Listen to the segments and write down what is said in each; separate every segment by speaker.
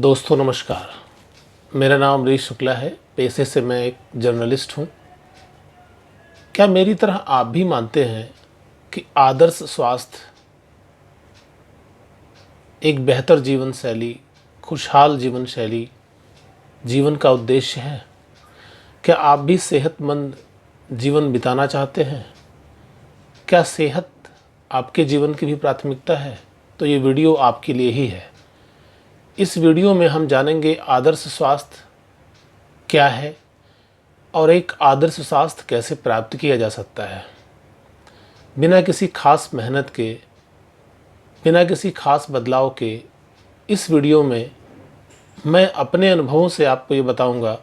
Speaker 1: दोस्तों नमस्कार। मेरा नाम अमरीश शुक्ला है। पेशे से मैं एक जर्नलिस्ट हूँ। क्या मेरी तरह आप भी मानते हैं कि आदर्श स्वास्थ्य एक बेहतर जीवन शैली, खुशहाल जीवन शैली जीवन का उद्देश्य है? क्या आप भी सेहतमंद जीवन बिताना चाहते हैं? क्या सेहत आपके जीवन की भी प्राथमिकता है? तो ये वीडियो आपके लिए ही है। इस वीडियो में हम जानेंगे आदर्श स्वास्थ्य क्या है और एक आदर्श स्वास्थ्य कैसे प्राप्त किया जा सकता है। बिना किसी खास मेहनत के, बिना किसी खास बदलाव के इस वीडियो में मैं अपने अनुभवों से आपको ये बताऊंगा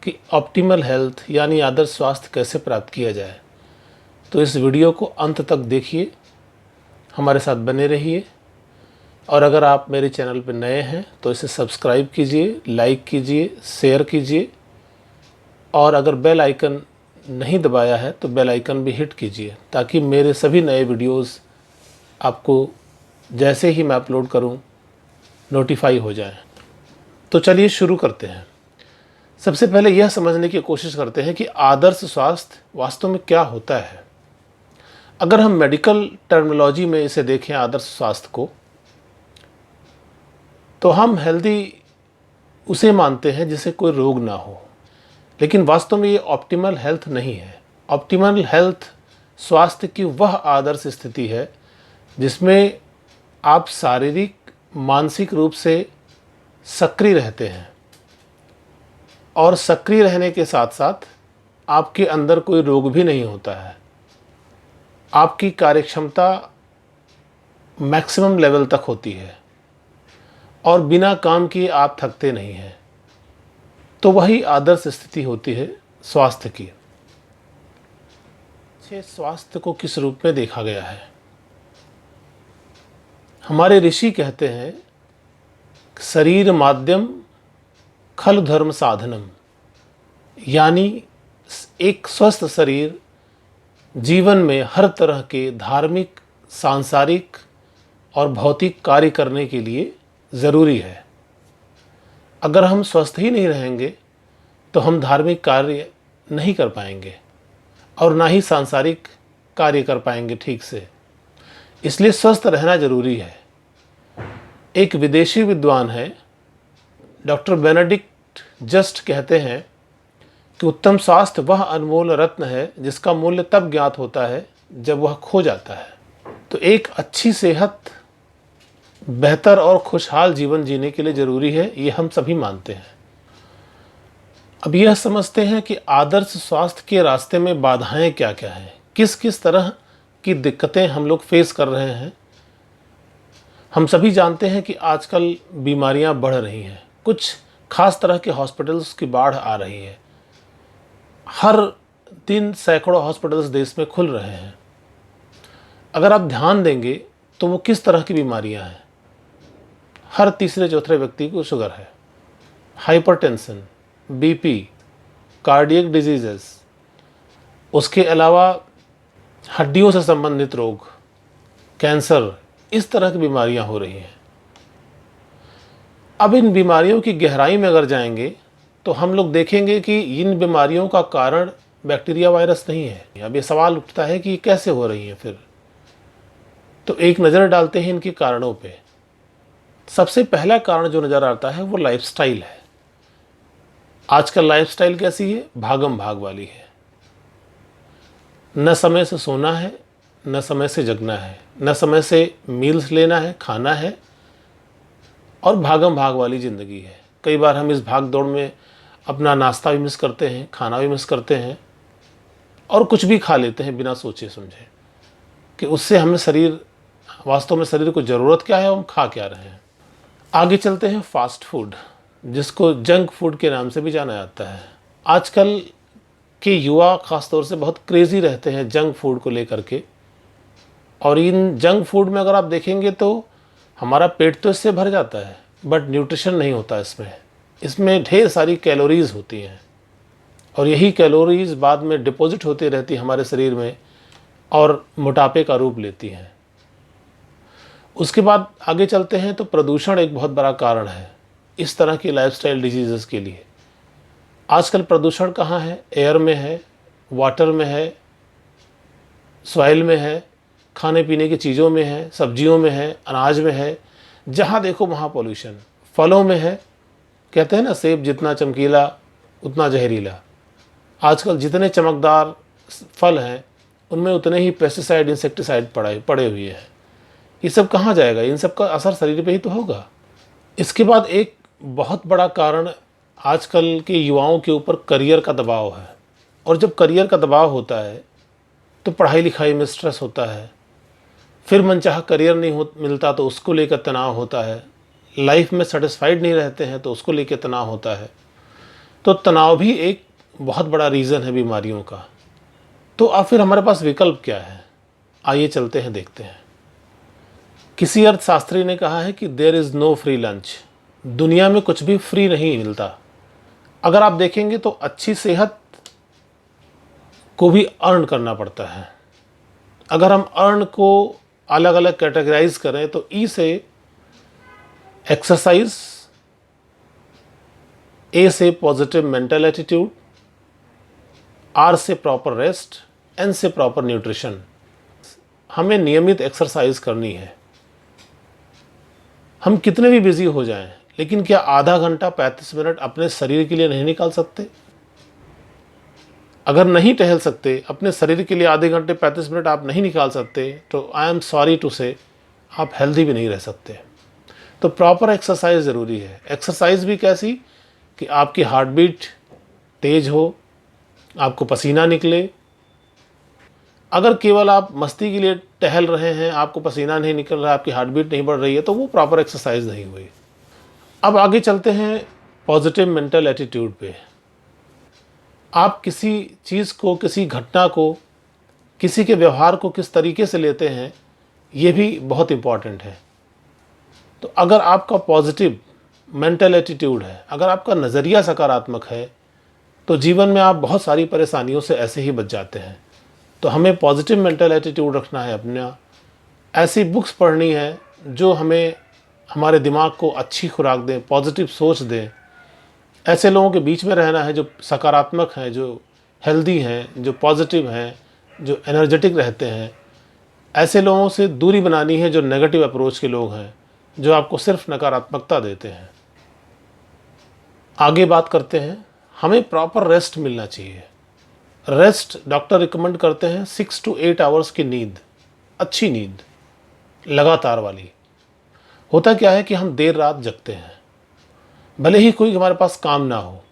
Speaker 1: कि ऑप्टिमल हेल्थ यानी आदर्श स्वास्थ्य कैसे प्राप्त किया जाए। तो इस वीडियो को अंत तक देखिए, हमारे साथ बने रहिए। और अगर आप मेरे चैनल पर नए हैं तो इसे सब्सक्राइब कीजिए, लाइक कीजिए, शेयर कीजिए और अगर बेल आइकन नहीं दबाया है तो बेल आइकन भी हिट कीजिए ताकि मेरे सभी नए वीडियोस आपको जैसे ही मैं अपलोड करूं नोटिफाई हो जाएं। तो चलिए शुरू करते हैं। सबसे पहले यह समझने की कोशिश करते हैं कि आदर्श स्वास्थ्य वास्तव में क्या होता है। अगर हम मेडिकल टर्मिनोलॉजी में इसे देखें आदर्श स्वास्थ्य को, तो हम हेल्दी उसे मानते हैं जिसे कोई रोग ना हो, लेकिन वास्तव में ये ऑप्टिमल हेल्थ नहीं है। ऑप्टिमल हेल्थ स्वास्थ्य की वह आदर्श स्थिति है जिसमें आप शारीरिक मानसिक रूप से सक्रिय रहते हैं और सक्रिय रहने के साथ साथ आपके अंदर कोई रोग भी नहीं होता है। आपकी कार्यक्षमता मैक्सिमम लेवल तक होती है और बिना काम किए आप थकते नहीं हैं। तो वही आदर्श स्थिति होती है स्वास्थ्य की। स्वास्थ्य को किस रूप में देखा गया है? हमारे ऋषि कहते हैं शरीर माध्यम खलु धर्म साधनम, यानी एक स्वस्थ शरीर जीवन में हर तरह के धार्मिक, सांसारिक और भौतिक कार्य करने के लिए ज़रूरी है। अगर हम स्वस्थ ही नहीं रहेंगे तो हम धार्मिक कार्य नहीं कर पाएंगे और ना ही सांसारिक कार्य कर पाएंगे ठीक से। इसलिए स्वस्थ रहना जरूरी है। एक विदेशी विद्वान है, डॉक्टर बेनेडिक्ट जस्ट, कहते हैं कि उत्तम स्वास्थ्य वह अनमोल रत्न है जिसका मूल्य तब ज्ञात होता है जब वह खो जाता है। तो एक अच्छी सेहत बेहतर और खुशहाल जीवन जीने के लिए ज़रूरी है, ये हम सभी मानते हैं। अब यह समझते हैं कि आदर्श स्वास्थ्य के रास्ते में बाधाएं क्या क्या हैं, किस किस तरह की दिक्कतें हम लोग फेस कर रहे हैं। हम सभी जानते हैं कि आजकल बीमारियां बढ़ रही हैं, कुछ खास तरह के हॉस्पिटल्स की बाढ़ आ रही है। हर दिन सैकड़ों हॉस्पिटल्स देश में खुल रहे हैं। अगर आप ध्यान देंगे तो वो किस तरह की बीमारियां हैं। हर तीसरे चौथे व्यक्ति को शुगर है, हाइपरटेंशन, बीपी, कार्डियक डिजीजेस, उसके अलावा हड्डियों से संबंधित रोग, कैंसर, इस तरह की बीमारियां हो रही हैं। अब इन बीमारियों की गहराई में अगर जाएंगे तो हम लोग देखेंगे कि इन बीमारियों का कारण बैक्टीरिया, वायरस नहीं है। अब ये सवाल उठता है कि ये कैसे हो रही हैं फिर। तो एक नज़र डालते हैं इनके कारणों पे। सबसे पहला कारण जो नज़र आता है वो लाइफस्टाइल है। आजकल लाइफस्टाइल कैसी है? भागम भाग वाली है। न समय से सोना है, न समय से जगना है, न समय से मील्स लेना है, खाना है, और भागम भाग वाली ज़िंदगी है। कई बार हम इस भाग दौड़ में अपना नाश्ता भी मिस करते हैं, खाना भी मिस करते हैं और कुछ भी खा लेते हैं बिना सोचे समझे कि उससे हमें वास्तव में शरीर को ज़रूरत क्या है और हम खा क्या रहे हैं। आगे चलते हैं फास्ट फूड, जिसको जंक फूड के नाम से भी जाना जाता है। आजकल के युवा ख़ासतौर से बहुत क्रेज़ी रहते हैं जंक फूड को लेकर के। और इन जंक फूड में अगर आप देखेंगे तो हमारा पेट तो इससे भर जाता है, बट न्यूट्रिशन नहीं होता इसमें ढेर सारी कैलोरीज़ होती हैं और यही कैलोरीज़ बाद में डिपॉजिट होती रहती है हमारे शरीर में और मोटापे का रूप लेती हैं। उसके बाद आगे चलते हैं तो प्रदूषण एक बहुत बड़ा कारण है। इस तरह की लाइफस्टाइल डिजीज़ के लिए। आजकल प्रदूषण कहाँ है? एयर में है, वाटर में है, सॉइल में है, खाने पीने की चीज़ों में है, सब्जियों में है, अनाज में है, जहाँ देखो वहाँ पॉल्यूशन। फलों में है, कहते हैं ना सेब जितना चमकीला उतना जहरीला। आजकल जितने चमकदार फल हैं उनमें उतने ही पेस्टिसाइड, इंसेक्टिसाइड पड़े हुए हैं। ये सब कहाँ जाएगा? इन सब का असर शरीर पे ही तो होगा। इसके बाद एक बहुत बड़ा कारण आजकल के युवाओं के ऊपर करियर का दबाव है। और जब करियर का दबाव होता है तो पढ़ाई लिखाई में स्ट्रेस होता है, फिर मनचाहा करियर नहीं मिलता तो उसको लेकर तनाव होता है, लाइफ में सेटिस्फाइड नहीं रहते हैं तो उसको लेकर तनाव होता है। तो तनाव भी एक बहुत बड़ा रीज़न है बीमारियों का। तो अब फिर हमारे पास विकल्प क्या है? आइए चलते हैं, देखते हैं। किसी अर्थशास्त्री ने कहा है कि there is no free lunch. दुनिया में कुछ भी फ्री नहीं मिलता। अगर आप देखेंगे तो अच्छी सेहत को भी अर्न करना पड़ता है। अगर हम अर्न को अलग अलग कैटेगराइज करें तो ई से एक्सरसाइज, ए से पॉजिटिव मेंटल एटीट्यूड, आर से प्रॉपर रेस्ट, एन से प्रॉपर न्यूट्रिशन। हमें नियमित एक्सरसाइज करनी है। हम कितने भी बिजी हो जाएं, लेकिन क्या आधा घंटा 35 मिनट अपने शरीर के लिए नहीं निकाल सकते? अगर नहीं टहल सकते, अपने शरीर के लिए आधे घंटे 35 मिनट आप नहीं निकाल सकते, तो आई एम सॉरी टू से आप हेल्दी भी नहीं रह सकते। तो प्रॉपर एक्सरसाइज ज़रूरी है। एक्सरसाइज भी कैसी कि आपकी हार्ट बीट तेज हो, आपको पसीना निकले। अगर केवल आप मस्ती के लिए टहल रहे हैं, आपको पसीना नहीं निकल रहा, आपकी हार्ट बीट नहीं बढ़ रही है, तो वो प्रॉपर एक्सरसाइज नहीं हुई। अब आगे चलते हैं पॉजिटिव मेंटल एटीट्यूड पे। आप किसी चीज़ को, किसी घटना को, किसी के व्यवहार को किस तरीके से लेते हैं, ये भी बहुत इम्पॉर्टेंट है। तो अगर आपका पॉजिटिव मेंटल एटीट्यूड है, अगर आपका नज़रिया सकारात्मक है, तो जीवन में आप बहुत सारी परेशानियों से ऐसे ही बच जाते हैं। तो हमें पॉजिटिव मेंटल एटीट्यूड रखना है अपना। ऐसी बुक्स पढ़नी है जो हमें, हमारे दिमाग को अच्छी खुराक दें, पॉजिटिव सोच दें। ऐसे लोगों के बीच में रहना है जो सकारात्मक हैं, जो हेल्दी हैं, जो पॉजिटिव हैं, जो एनर्जेटिक रहते हैं। ऐसे लोगों से दूरी बनानी है जो नेगेटिव अप्रोच के लोग हैं, जो आपको सिर्फ नकारात्मकता देते हैं। आगे बात करते हैं, हमें प्रॉपर रेस्ट मिलना चाहिए। रेस्ट डॉक्टर रिकमेंड करते हैं 6 to 8 आवर्स की नींद, अच्छी नींद लगातार वाली। होता क्या है कि हम देर रात जगते हैं, भले ही कोई हमारे पास काम ना हो,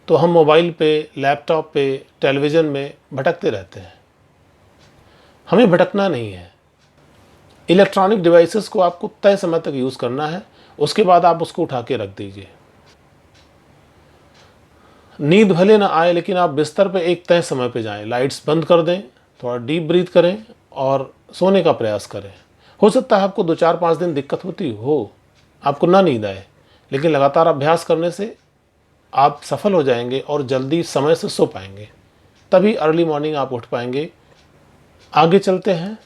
Speaker 1: तो हम मोबाइल पे, लैपटॉप पे, टेलीविज़न में भटकते रहते हैं। हमें भटकना नहीं है। इलेक्ट्रॉनिक डिवाइसेस को आपको तय समय तक यूज़ करना है, उसके बाद आप उसको उठा के रख दीजिए। नींद भले ना आए, लेकिन आप बिस्तर पे एक तय समय पे जाएं, लाइट्स बंद कर दें, थोड़ा डीप ब्रीथ करें और सोने का प्रयास करें। हो सकता है आपको 2-4-5 दिन दिक्कत होती हो, आपको ना नींद आए, लेकिन लगातार अभ्यास करने से आप सफल हो जाएंगे और जल्दी समय से सो पाएंगे। तभी अर्ली मॉर्निंग आप उठ पाएंगे। आगे चलते हैं,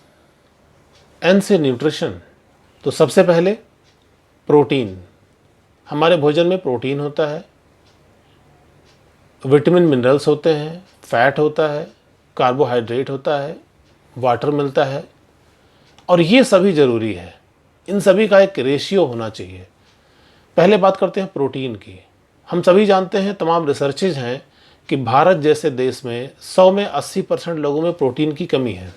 Speaker 1: एन से न्यूट्रिशन। तो सबसे पहले प्रोटीन। हमारे भोजन में प्रोटीन होता है, विटामिन मिनरल्स होते हैं, फैट होता है, कार्बोहाइड्रेट होता है, वाटर मिलता है, और ये सभी ज़रूरी है। इन सभी का एक रेशियो होना चाहिए। पहले बात करते हैं प्रोटीन की। हम सभी जानते हैं, तमाम रिसर्चेज हैं कि भारत जैसे देश में 100 में 80% लोगों में प्रोटीन की कमी है।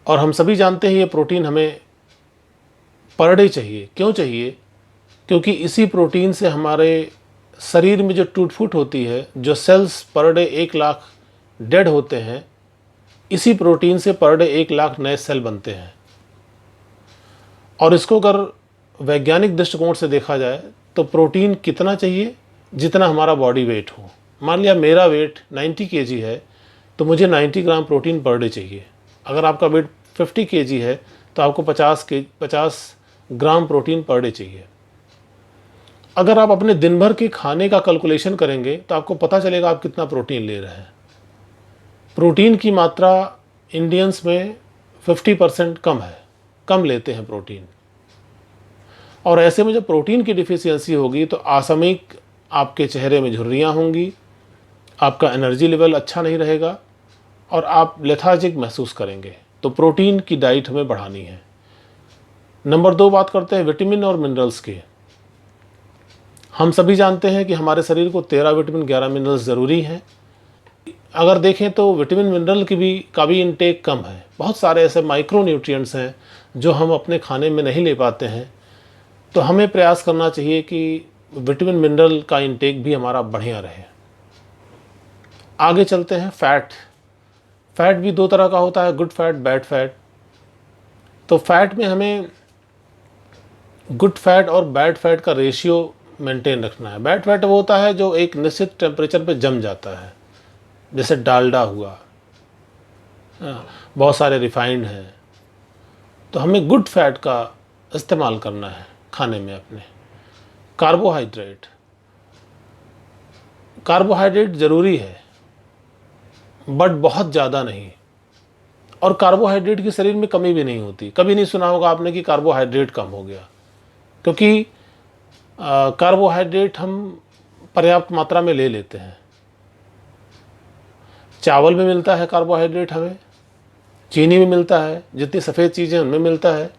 Speaker 1: और हम सभी जानते हैं ये प्रोटीन हमें पर डे चाहिए। क्यों चाहिए? क्योंकि इसी प्रोटीन से हमारे शरीर में जो टूट फूट होती है, जो sales per day 1 lakh dead होते हैं, इसी प्रोटीन से पर डे 1 लाख नए सेल बनते हैं। और इसको अगर वैज्ञानिक दृष्टिकोण से देखा जाए तो प्रोटीन कितना चाहिए? जितना हमारा बॉडी वेट हो। मान लिया मेरा वेट 90 kg है, तो मुझे 90 ग्राम प्रोटीन पर डे चाहिए। अगर आपका वेट 50 kg है तो आपको 50 ग्राम प्रोटीन पर डे चाहिए। अगर आप अपने दिन भर के खाने का कैलकुलेशन करेंगे तो आपको पता चलेगा आप कितना प्रोटीन ले रहे हैं। प्रोटीन की मात्रा इंडियंस में 50% कम है, कम लेते हैं प्रोटीन। और ऐसे में जब प्रोटीन की डिफिशियंसी होगी तो आसामयिक आपके चेहरे में झुर्रियाँ होंगी, आपका एनर्जी लेवल अच्छा नहीं रहेगा और आप लेथार्जिक महसूस करेंगे। तो प्रोटीन की डाइट हमें बढ़ानी है। नंबर 2 बात करते हैं विटामिन और मिनरल्स की। हम सभी जानते हैं कि हमारे शरीर को 13 विटामिन 11 मिनरल्स ज़रूरी हैं। अगर देखें तो विटामिन मिनरल का भी इनटेक कम है। बहुत सारे ऐसे माइक्रो न्यूट्रिएंट्स हैं जो हम अपने खाने में नहीं ले पाते हैं। तो हमें प्रयास करना चाहिए कि विटामिन मिनरल का इनटेक भी हमारा बढ़िया रहे। आगे चलते हैं फैट भी 2 तरह का होता है, गुड फैट, बैड फैट। तो फैट में हमें गुड फैट और बैड फैट का रेशियो मेंटेन रखना है। बैड फैट वो होता है जो एक निश्चित टेम्परेचर पे जम जाता है, जैसे डालडा हुआ, बहुत सारे रिफाइंड हैं। तो हमें गुड फैट का इस्तेमाल करना है खाने में अपने। कार्बोहाइड्रेट ज़रूरी है बट बहुत ज़्यादा नहीं। और कार्बोहाइड्रेट की शरीर में कमी भी नहीं होती। कभी नहीं सुना होगा आपने कि कार्बोहाइड्रेट कम हो गया, क्योंकि कार्बोहाइड्रेट हम पर्याप्त मात्रा में ले लेते हैं। चावल में मिलता है कार्बोहाइड्रेट, हमें चीनी में मिलता है, जितनी सफ़ेद चीज़ें उनमें मिलता है।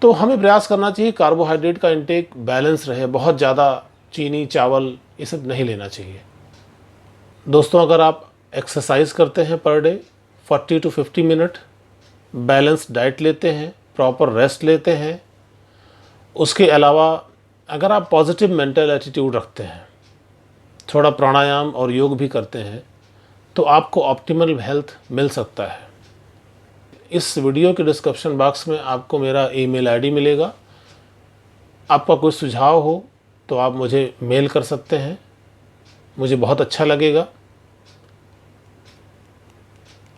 Speaker 1: तो हमें प्रयास करना चाहिए कार्बोहाइड्रेट का इंटेक बैलेंस रहे। बहुत ज़्यादा चीनी, चावल ये सब नहीं लेना चाहिए। दोस्तों, अगर आप एक्सरसाइज करते हैं per day 40 to 50 minute, balance diet लेते हैं, प्रॉपर रेस्ट लेते हैं, उसके अलावा अगर आप पॉजिटिव मेंटल एटीट्यूड रखते हैं, थोड़ा प्राणायाम और योग भी करते हैं, तो आपको ऑप्टिमल हेल्थ मिल सकता है। इस वीडियो के डिस्क्रिप्शन बॉक्स में आपको मेरा ईमेल आईडी मिलेगा। आपका कोई सुझाव हो तो आप मुझे मेल कर सकते हैं, मुझे बहुत अच्छा लगेगा।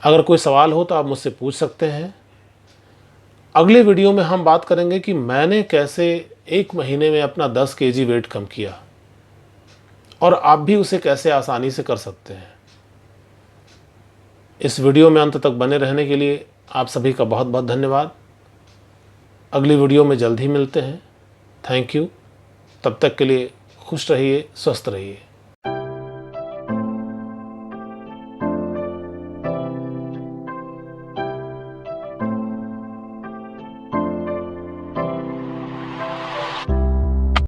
Speaker 1: अगर कोई सवाल हो तो आप मुझसे पूछ सकते हैं। अगले वीडियो में हम बात करेंगे कि मैंने कैसे 1 महीने में अपना 10 kg वेट कम किया और आप भी उसे कैसे आसानी से कर सकते हैं। इस वीडियो में अंत तक बने रहने के लिए आप सभी का बहुत बहुत धन्यवाद। अगली वीडियो में जल्द ही मिलते हैं। Thank you. तब तक के लिए खुश रहिए, स्वस्थ रहिए।